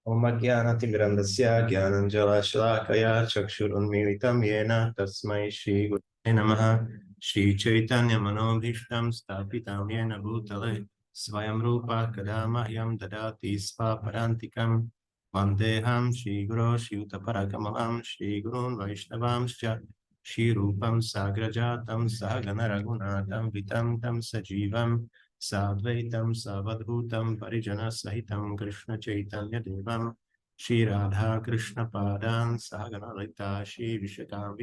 Om Ajnanatimirandasya Jnananjala-shalakaya Chakshurunmilitam Yena Tasmai Shri Gurave Namaha Shri Chaitanya Manobhishtam Stapitam Yena Bhutale Svayam Rupa Kadamahyam Dadati Svaparantikam Vandeham Shri Guru Shivtaparakamalam Shri Gurun Vaishnavamscha Shri Rupam Sagrajatam Sahagana Raghunatam Vitam Tam Sajivam Sadvaitam Savadhutam Parijana Sahitam Krishna Chaitanya Devam Shri Radha Krishna Padan Sahagana Lita Shri Vishakam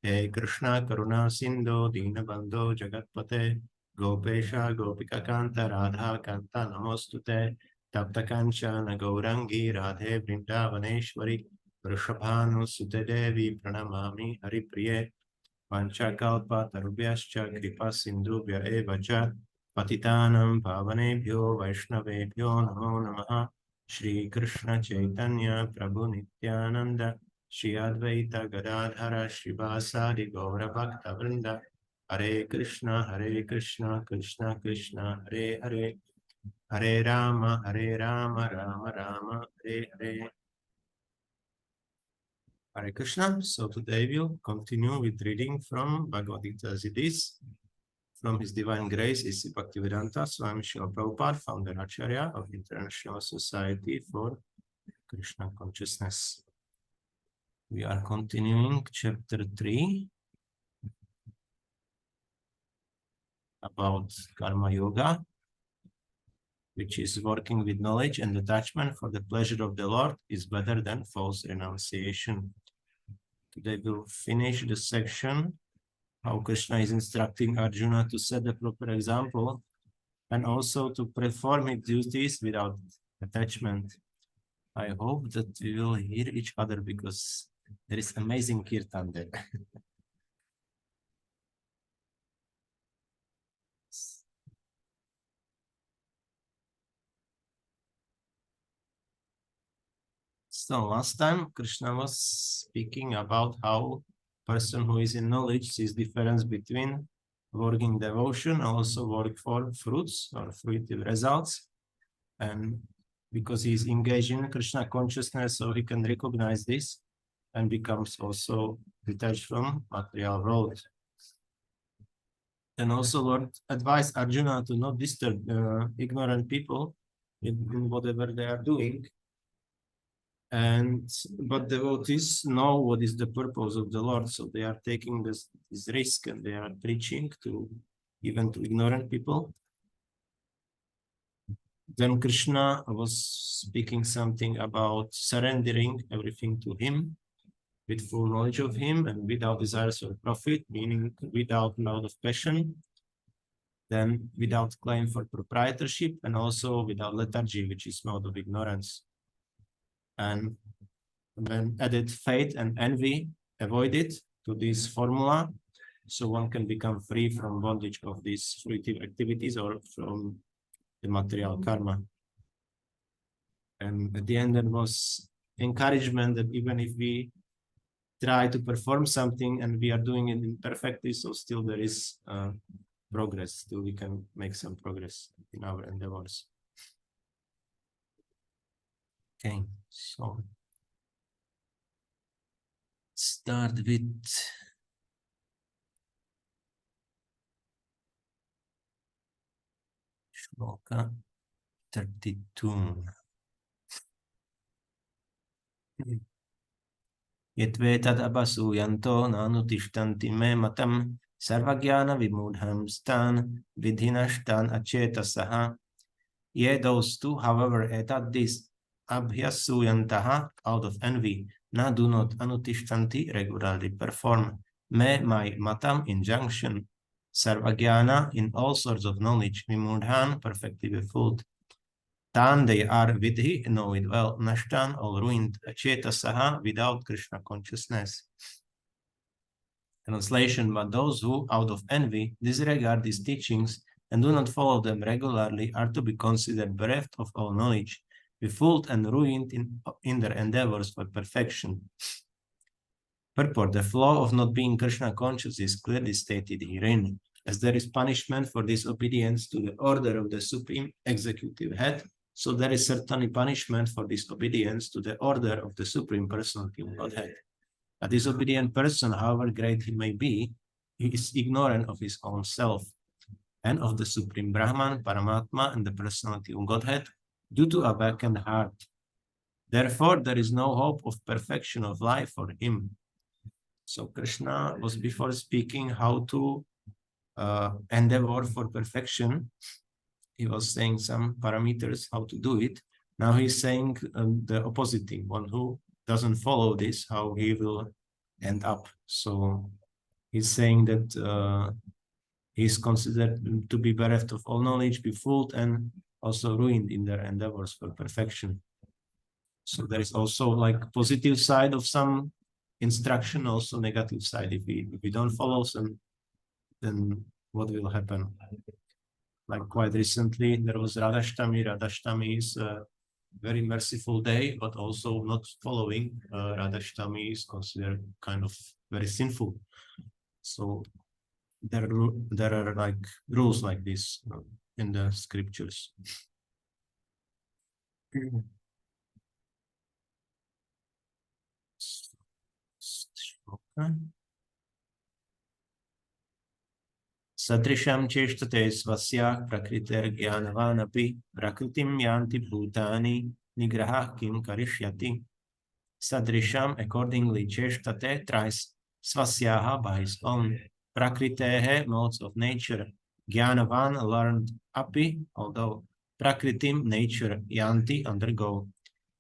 He Krishna Karuna Sindhu Dinabandho Jagatpate Gopesha Gopika Kanta Radha Kanta Namostute Tapta Kanchana Gaurangi Radhe Vrindavaneshwari Vrishabhanu Sute Devi Pranamami Haripriye Panchakalpa Tarubhyascha Kripa Sindhubhya Eva Cha Patitanam Pavanebhyo Vaishnavebhyo Namo Namaha Shri Krishna Chaitanya Prabhu Nityananda Shri Advaita Gadadhara Srivasadi Gaura Bhakta Vrinda Hare Krishna Krishna Krishna Hare Hare Hare Rama Rama Rama Hare Hare. Hare Krishna. So today we'll continue with reading from Bhagavad-gīta as it is. From His Divine Grace is Bhaktivedanta Swami Prabhupāda, founder-ācārya of International Society for Krishna Consciousness. We are continuing chapter 3 about Karma Yoga, which is working with knowledge and attachment for the pleasure of the Lord is better than false renunciation. Today we'll finish the section how Krishna is instructing Arjuna to set the proper example and also to perform his duties without attachment. I hope that we will hear each other because there is amazing kirtan there. So last time Krishna was speaking about how person who is in knowledge sees difference between working devotion and also work for fruits or fruitive results. And because he is engaged in Krishna consciousness, so he can recognize this and becomes also detached from material world. And also Lord advised Arjuna to not disturb ignorant people in whatever they are doing. But devotees know what is the purpose of the Lord, so they are taking this risk and they are preaching even to ignorant people. Then Krishna was speaking something about surrendering everything to him with full knowledge of him and without desires for profit, meaning without loud of passion, then without claim for proprietorship, and also without lethargy, which is mode of ignorance. And then added faith and envy avoided to this formula, so one can become free from bondage of these fruitive activities or from the material karma. And at the end, there was encouragement that even if we try to perform something and we are doing it imperfectly, so still there is progress, still we can make some progress in our endeavors. Okay, so start with Shloka 32. Yetvetad abasuyanto nanutishtanti me matam sarvagyana vimudham stan vidhinashtan achetasaha. Ye those two, however, etad this abhyasuyantaha out of envy, na do not anutishtanti regularly perform, me my matam injunction, sarvagyana in all sorts of knowledge, vimudhan perfectly befooled. Tan they are vidhi, know it well, nashtan all ruined, achetasaha without Krishna consciousness. Translation: but those who out of envy disregard these teachings and do not follow them regularly are to be considered bereft of all knowledge, befooled and ruined in their endeavors for perfection. Purport: the flaw of not being Krishna conscious is clearly stated herein, as there is punishment for disobedience to the order of the Supreme Executive Head, So there is certainly punishment for disobedience to the order of the Supreme Personality of Godhead. A disobedient person, however great he may be, he is ignorant of his own self and of the Supreme Brahman, Paramatma, and the Personality of Godhead due to a vacant heart. Therefore, there is no hope of perfection of life for him. So Krishna was before speaking how to endeavor for perfection. He was saying some parameters how to do it. Now he's saying the opposite thing. One who doesn't follow this, how he will end up. So he's saying that he's considered to be bereft of all knowledge, befooled, and also ruined in their endeavors for perfection. So there is also like positive side of some instruction, also negative side. If we don't follow some, then what will happen? Like quite recently, there was Radhashtami. Radhashtami is a very merciful day, but also not following Radhashtami is considered kind of very sinful. So there are like rules like this in the scriptures. Sadrisham cheshtate svasya prakriter jnanavanapi prakritim yanti bhutani nigraha kim karishyati. Sadrisham accordingly cheshtate tries svasyaha by his own, prakritehe modes of nature, jnanavan learned api, although prakritim nature yanti undergo,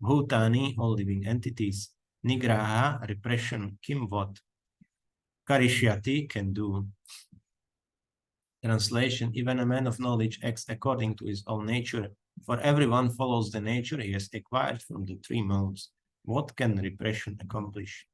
bhutani all living entities, nigraha repression kim what, karishyati can do. Translation: even a man of knowledge acts according to his own nature, for everyone follows the nature he has acquired from the three modes. What can repression accomplish?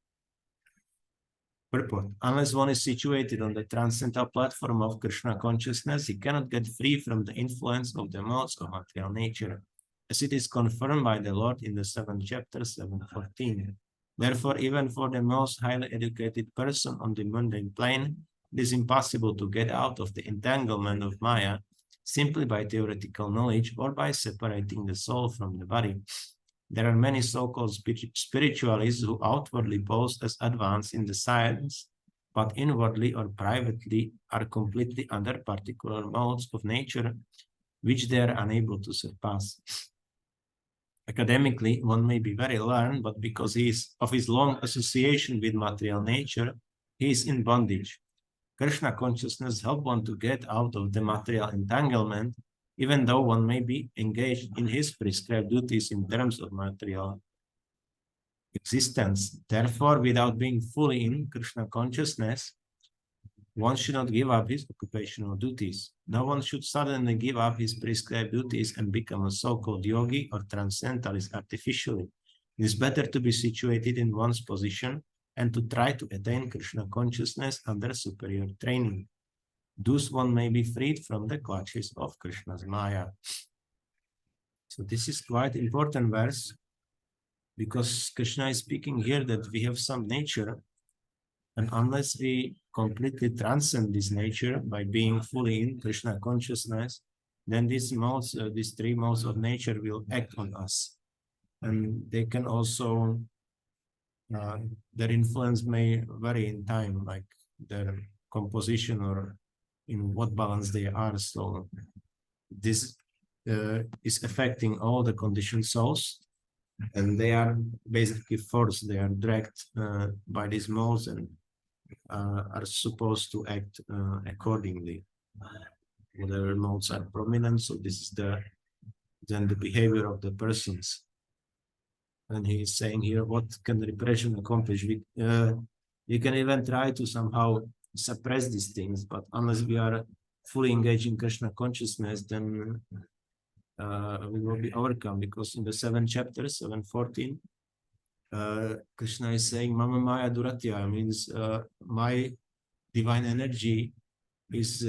Purport: unless one is situated on the transcendental platform of Krishna consciousness, he cannot get free from the influence of the modes of material nature, as it is confirmed by the Lord in the 7th chapter, 7:14. Therefore, even for the most highly educated person on the mundane plane, it is impossible to get out of the entanglement of Maya simply by theoretical knowledge or by separating the soul from the body. There are many so-called spiritualists who outwardly pose as advanced in the science, but inwardly or privately are completely under particular modes of nature, which they are unable to surpass. Academically, one may be very learned, but because of his long association with material nature, he is in bondage. Krishna consciousness helps one to get out of the material entanglement, even though one may be engaged in his prescribed duties in terms of material existence. Therefore, without being fully in Krishna consciousness, one should not give up his occupational duties. No one should suddenly give up his prescribed duties and become a so-called yogi or transcendentalist artificially. It is better to be situated in one's position and to try to attain Krishna consciousness under superior training. Thus one may be freed from the clutches of Krishna's Maya. So this is quite important verse, because Krishna is speaking here that we have some nature, and unless we completely transcend this nature by being fully in Krishna consciousness, then these modes, these three modes of nature will act on us. And they can also their influence may vary in time, like their composition or in what balance they are. So this is affecting all the conditioned souls, and they are basically forced, they are dragged by these modes and are supposed to act accordingly. Whatever modes are prominent, so this is then the behavior of the persons. And he is saying here, what can repression accomplish? We can even try to somehow suppress these things, but unless we are fully engaged in Krishna consciousness, then we will be overcome. Because in the 7th chapter, 7:14, Krishna is saying, Mama Maya Duratya, means my divine energy is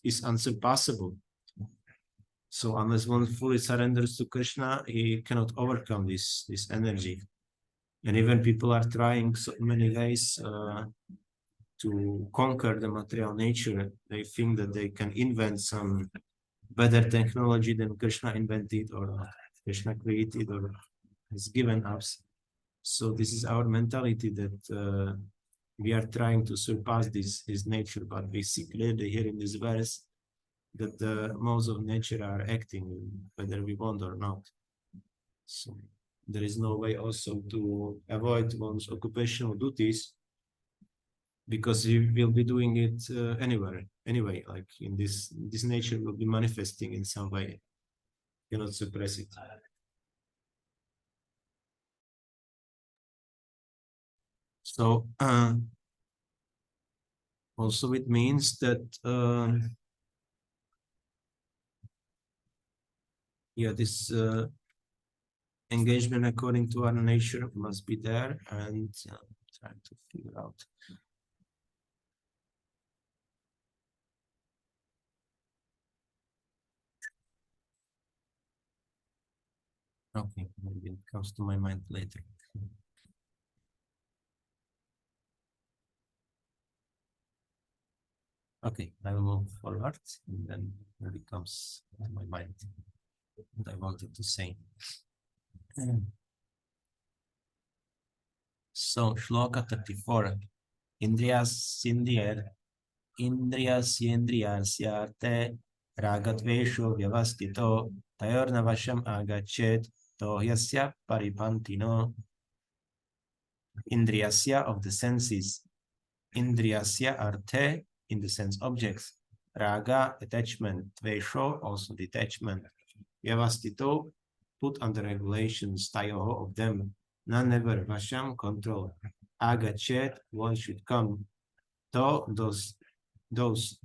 is unsurpassable. So unless one fully surrenders to Krishna, he cannot overcome this energy. And even people are trying so many ways to conquer the material nature. They think that they can invent some better technology than Krishna invented or Krishna created or has given us. So this is our mentality that we are trying to surpass his nature, but we see clearly here in this verse that the laws of nature are acting whether we want or not. So there is no way also to avoid one's occupational duties, because you will be doing it anyway, like in this nature will be manifesting in some way. You cannot suppress it. So also it means that this engagement according to our nature must be there, and trying to figure out. Okay, maybe it comes to my mind later. Okay, I will move forward, and then maybe it comes to my mind what I wanted to say. So, Shloka 34. Indriyas yendriyasyarte ragadvesho vyavastito tayornavasham agachet tohyasya paripantino. Indriyasya of the senses. Indriyasya arte in the sense objects. Raga attachment. Tvesho also detachment. Vyavastito put under regulations. Tayoho of them. None never vasham control. Agachet one should come. To those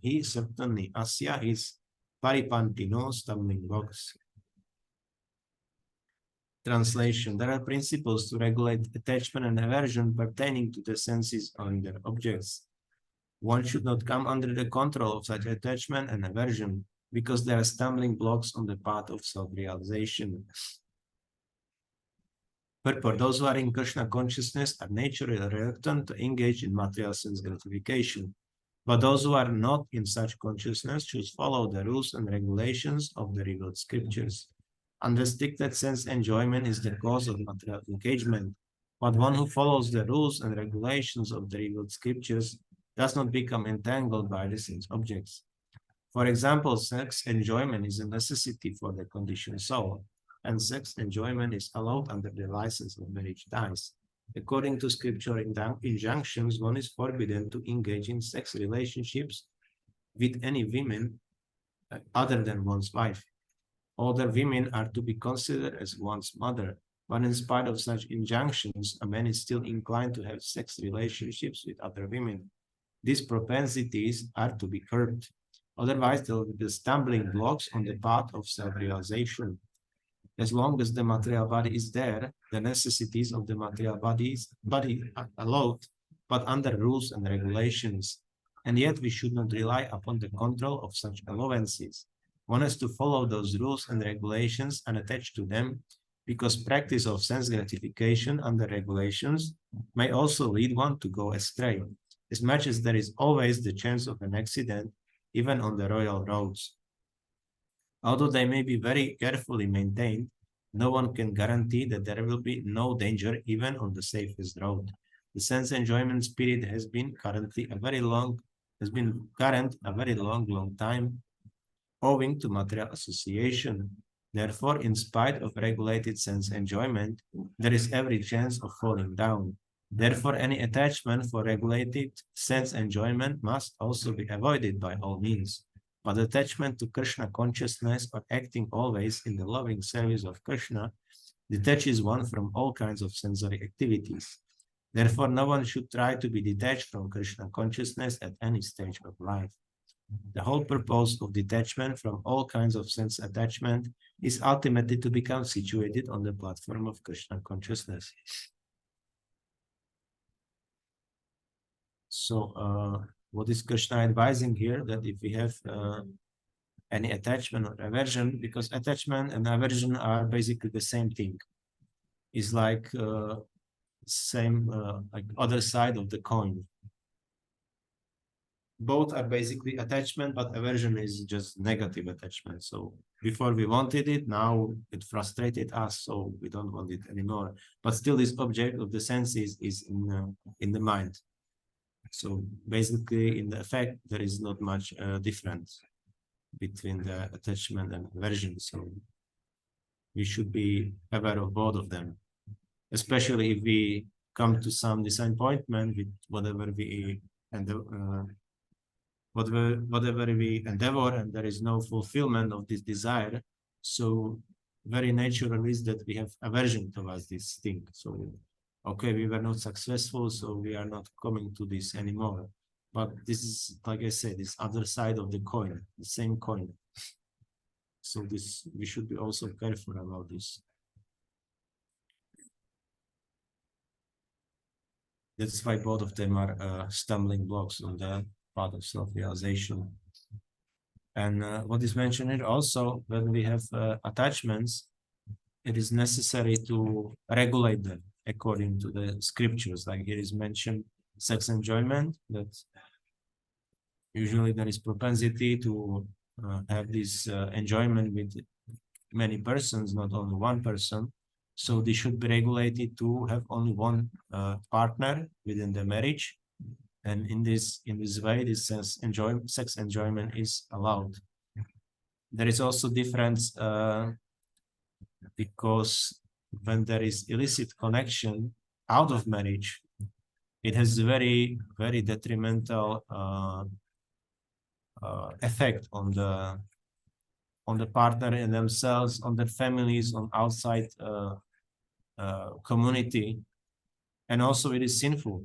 he certainly. Asya is paripantino stumbling blocks. Translation. There are principles to regulate attachment and aversion pertaining to the senses and their objects. One should not come under the control of such attachment and aversion, because they are stumbling blocks on the path of self-realization. Purport. Those who are in Krishna consciousness are naturally reluctant to engage in material sense gratification. But those who are not in such consciousness should follow the rules and regulations of the revealed scriptures. Unrestricted sense enjoyment is the cause of material engagement, but one who follows the rules and regulations of the revealed scriptures does not become entangled by the sense objects. For example, sex enjoyment is a necessity for the conditioned soul, and sex enjoyment is allowed under the license of marriage ties. According to scriptural injunctions, one is forbidden to engage in sex relationships with any women other than one's wife. Older women are to be considered as one's mother, but in spite of such injunctions, a man is still inclined to have sex relationships with other women. These propensities are to be curbed. Otherwise, there will be stumbling blocks on the path of self-realization. As long as the material body is there, the necessities of the material body are allowed, but under rules and regulations. And yet we should not rely upon the control of such allowances. One has to follow those rules and regulations and attach to them, because practice of sense gratification under regulations may also lead one to go astray, as much as there is always the chance of an accident, even on the royal roads. Although they may be very carefully maintained, no one can guarantee that there will be no danger even on the safest road. The sense enjoyment spirit has been current a very long time, owing to material association. Therefore, in spite of regulated sense enjoyment, there is every chance of falling down. Therefore, any attachment for regulated sense enjoyment must also be avoided by all means. But attachment to Krishna consciousness, or acting always in the loving service of Krishna, detaches one from all kinds of sensory activities. Therefore, no one should try to be detached from Krishna consciousness at any stage of life. The whole purpose of detachment from all kinds of sense attachment is ultimately to become situated on the platform of Krishna consciousness. So, what is Krishna advising here? That if we have any attachment or aversion, because attachment and aversion are basically the same thing. It's like like other side of the coin. both are basically attachment, but aversion is just negative attachment. So before we wanted it, now it frustrated us, so we don't want it anymore. But still, this object of the senses is in the mind. So basically, in the effect, there is not much difference between the attachment and aversion. So we should be aware of both of them, especially if we come to some disappointment with whatever we whatever we endeavor, and there is no fulfillment of this desire. So very natural is that we have aversion towards this thing. So okay, we were not successful, so we are not coming to this anymore. But this is, like I said, this other side of the coin, the same coin. So this, we should be also careful about this. That's why both of them are stumbling blocks on the path of self-realization. And what is mentioned here also, when we have attachments, it is necessary to regulate them according to the scriptures. Like here is mentioned sex enjoyment, that usually there is propensity to have this enjoyment with many persons, not only one person. So they should be regulated to have only one partner within the marriage. And in this way, this sex enjoyment is allowed. There is also difference because when there is illicit connection out of marriage, it has a very, very detrimental effect on the partner and themselves, on their families, on outside community, and also it is sinful.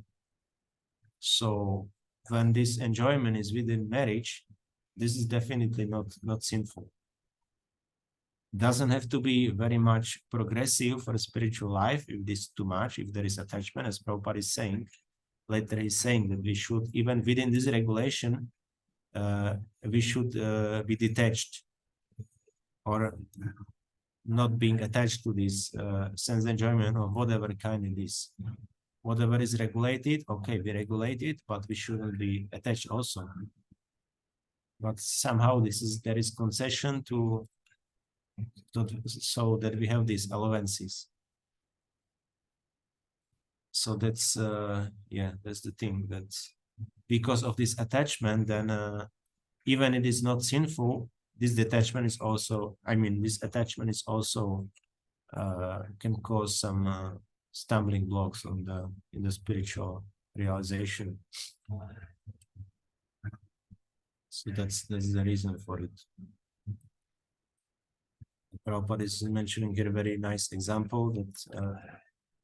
So when this enjoyment is within marriage, this is definitely not sinful. Doesn't have to be very much progressive for a spiritual life. If this is too much, if there is attachment, as Prabhupada is saying, later he's saying that we should, even within this regulation, we should be detached or not being attached to this sense enjoyment of whatever kind it is. Whatever is regulated, okay, we regulate it, but we shouldn't be attached also. But somehow there is concession to so that we have these allowances. So that's that's the thing, that because of this attachment, then even it is not sinful, this detachment is also, this attachment is also can cause some stumbling blocks in the spiritual realization. So that's the reason for it. Prabhupada is mentioning here a very nice example that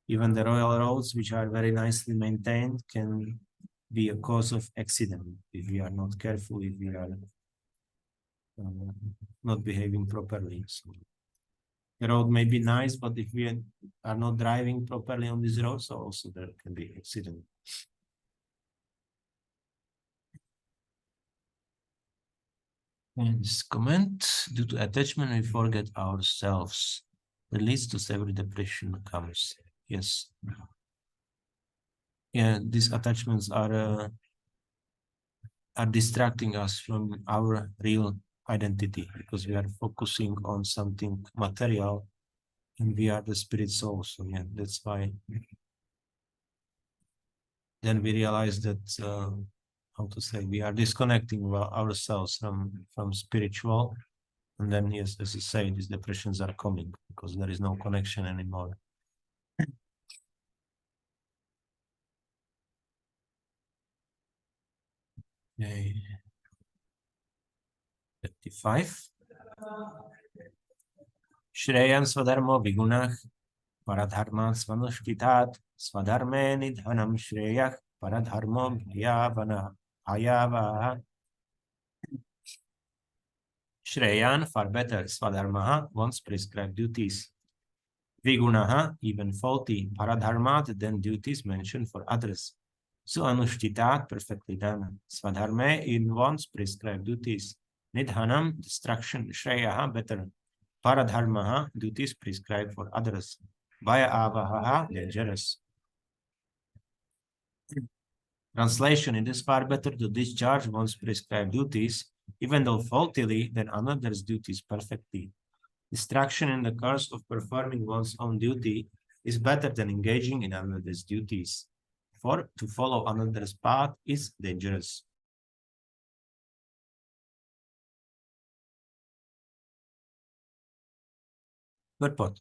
even the royal roads, which are very nicely maintained, can be a cause of accident if we are not careful, if we are not behaving properly. So the road may be nice, but if we are not driving properly on this road, so also there can be accident. And this comment, due to attachment, we forget ourselves. That leads to severe depression comes. Yes. Yeah, these attachments are distracting us from our real identity, because we are focusing on something material and we are the spirit soul. So yeah, that's why then we realize that how to say, we are disconnecting ourselves from spiritual, and then yes, as you say, these depressions are coming because there is no connection anymore. Okay. 55. Shreyan svadarmo vigunach paradharma svanushkitat svadharme nidhanam shreyach paradharmo bhyavana ayava. Shreyan, far better, svadharmaha, one's prescribed duties. Vigunaha, even faulty, paradharmat, then duties mentioned for others. So anushtitat, perfectly done. Svadharme, in one's prescribed duties. Nidhanam, destruction. Shreyaha, better. Paradharmaha, duties prescribed for others. Vaya avaha, dangerous. Translation: it is far better to discharge one's prescribed duties, even though faultily, than another's duties perfectly. Distraction in the course of performing one's own duty is better than engaging in another's duties, for to follow another's path is dangerous. Purport: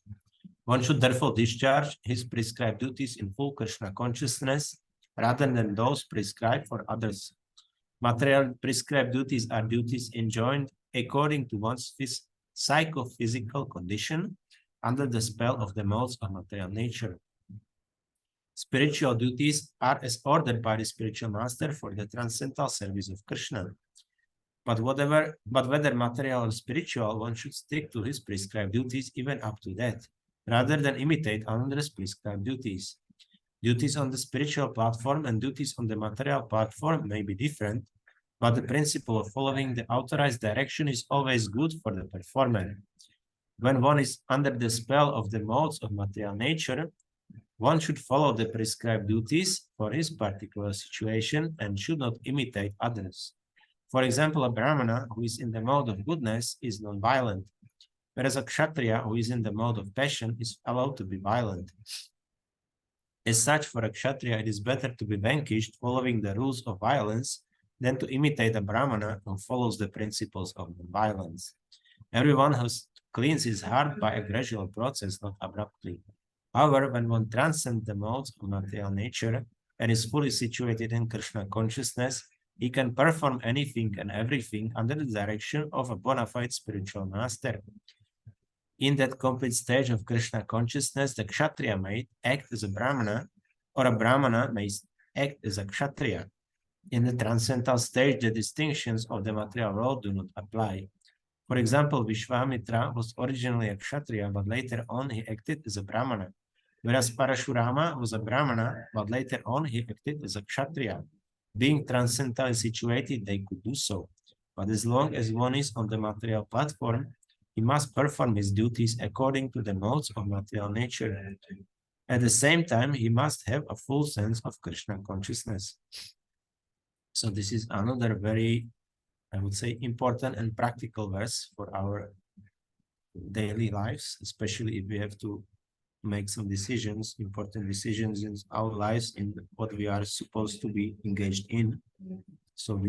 one should therefore discharge his prescribed duties in full Krishna consciousness rather than those prescribed for others. Material prescribed duties are duties enjoined according to one's psychophysical condition under the spell of the modes of material nature. Spiritual duties are as ordered by the spiritual master for the transcendental service of Krishna. But whether material or spiritual, one should stick to his prescribed duties even up to that, rather than imitate another's prescribed duties. Duties on the spiritual platform and duties on the material platform may be different, but the principle of following the authorized direction is always good for the performer. When one is under the spell of the modes of material nature, one should follow the prescribed duties for his particular situation and should not imitate others. For example, a Brahmana who is in the mode of goodness is non-violent, whereas a Kshatriya who is in the mode of passion is allowed to be violent. As such, for a Kshatriya, it is better to be vanquished following the rules of violence than to imitate a Brahmana who follows the principles of non-violence. Everyone has cleans his heart by a gradual process, not abruptly. However, when one transcends the modes of material nature and is fully situated in Krishna consciousness, he can perform anything and everything under the direction of a bona fide spiritual master. In that complete stage of Krishna consciousness, the Kshatriya may act as a Brahmana, or a Brahmana may act as a Kshatriya. In the transcendental stage, the distinctions of the material world do not apply. For example, Vishwamitra was originally a Kshatriya, but later on he acted as a Brahmana, whereas Parashurama was a Brahmana, but later on he acted as a Kshatriya. Being transcendentally situated, they could do so. But as long as one is on the material platform, he must perform his duties according to the modes of material nature. At the same time, he must have a full sense of Krishna consciousness. So this is another very, I would say, important and practical verse for our daily lives, especially if we have to make some decisions, important decisions in our lives, in what we are supposed to be engaged in. So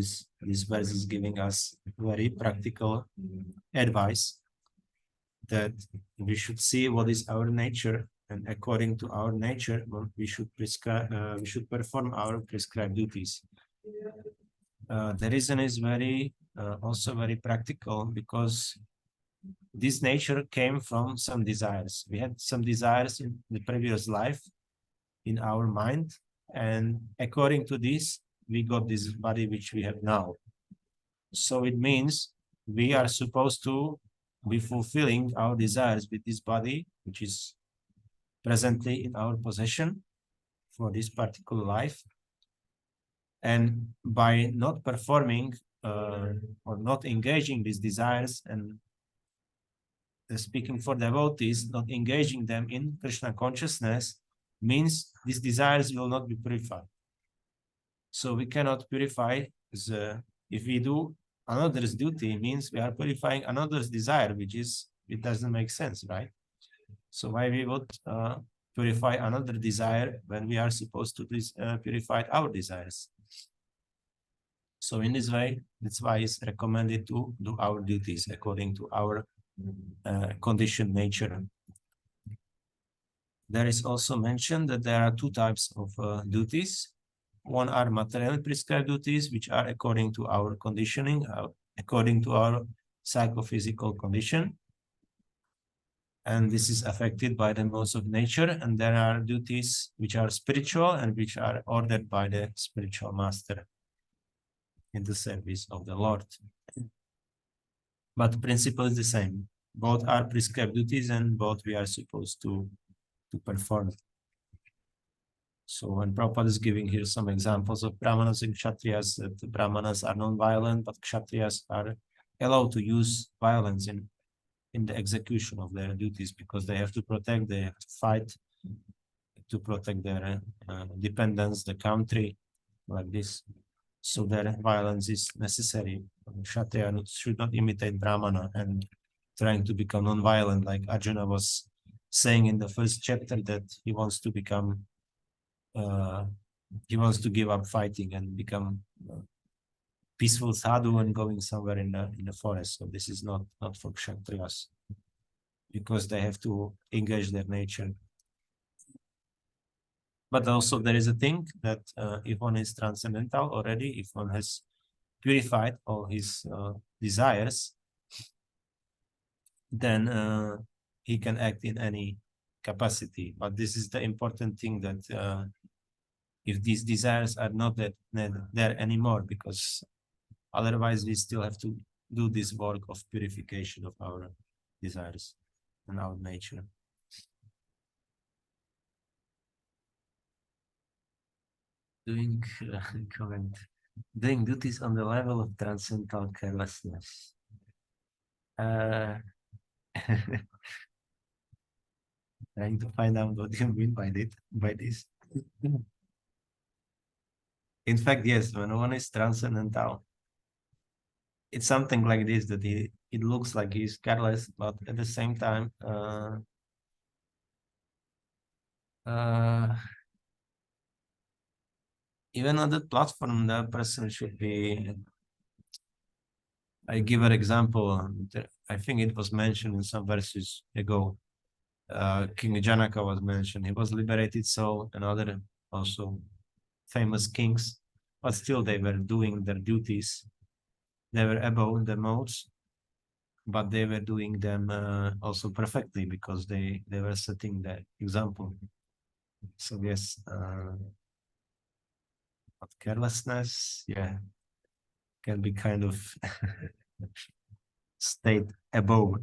this verse is giving us very practical advice that we should see what is our nature, and according to our nature, we should perform our prescribed duties. The reason is also very practical, because this nature came from some desires. We had some desires in the previous life in our mind, and according to this, we got this body which we have now. So it means we are supposed to be fulfilling our desires with this body, which is presently in our possession for this particular life. And by not performing or not engaging these desires, and speaking for devotees, not engaging them in Krishna consciousness, means these desires will not be purified. So we cannot purify, if we do another's duty, means we are purifying another's desire, it doesn't make sense, right? So why we would purify another desire when we are supposed to purify our desires? So in this way, that's why it's recommended to do our duties according to our conditioned nature. There is also mentioned that there are two types of duties. One are material prescribed duties, which are according to our conditioning, according to our psychophysical condition. And this is affected by the modes of nature. And there are duties which are spiritual and which are ordered by the spiritual master in the service of the Lord. But the principle is the same. Both are prescribed duties and both we are supposed to perform. So when Prabhupada is giving here some examples of Brahmanas and Kshatriyas, that the Brahmanas are non-violent, but Kshatriyas are allowed to use violence in the execution of their duties, because they have to protect, they have to fight to protect their dependents, the country. like this. So their violence is necessary. Kshatriya should not imitate Brahmana and trying to become non-violent, like Arjuna was saying in the first chapter that he wants to become, he wants to give up fighting and become peaceful sadhu and going somewhere in the forest. So this is not for Kshatriyas, because they have to engage their nature. But also there is a thing that if one is transcendental already, if one has purified all his desires, then he can act in any capacity. But this is the important thing, that if these desires are not there anymore, because otherwise we still have to do this work of purification of our desires and our nature. Doing comment. Doing duties on the level of transcendental carelessness. Trying to find out what you mean by this. In fact, yes, when one is transcendental, it's something like this, that it looks like he's careless, but at the same time, even on the platform, the person should be. I give an example. I think it was mentioned in some verses ago. King Janaka was mentioned. He was liberated soul, and other also famous kings, but still they were doing their duties. They were above the modes, but they were doing them also perfectly, because they were setting the example. So yes, but carelessness, yeah, can be kind of state above.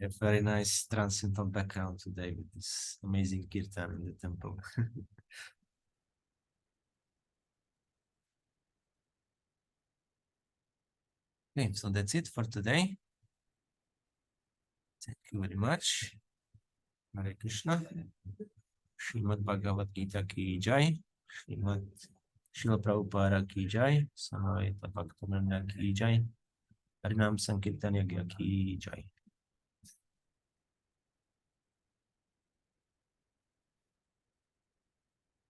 A very nice transcendental background today with this amazing kirtan in the temple. Okay, so that's it for today. Thank you very much. Hare Krishna. Srimad Bhagavad-gītā ki jai. Srimad Śrīla Prabhupāda ki jai. Samaveta Bhaktivedanta ki jai. Harinam Sankirtan Yagya ki jai.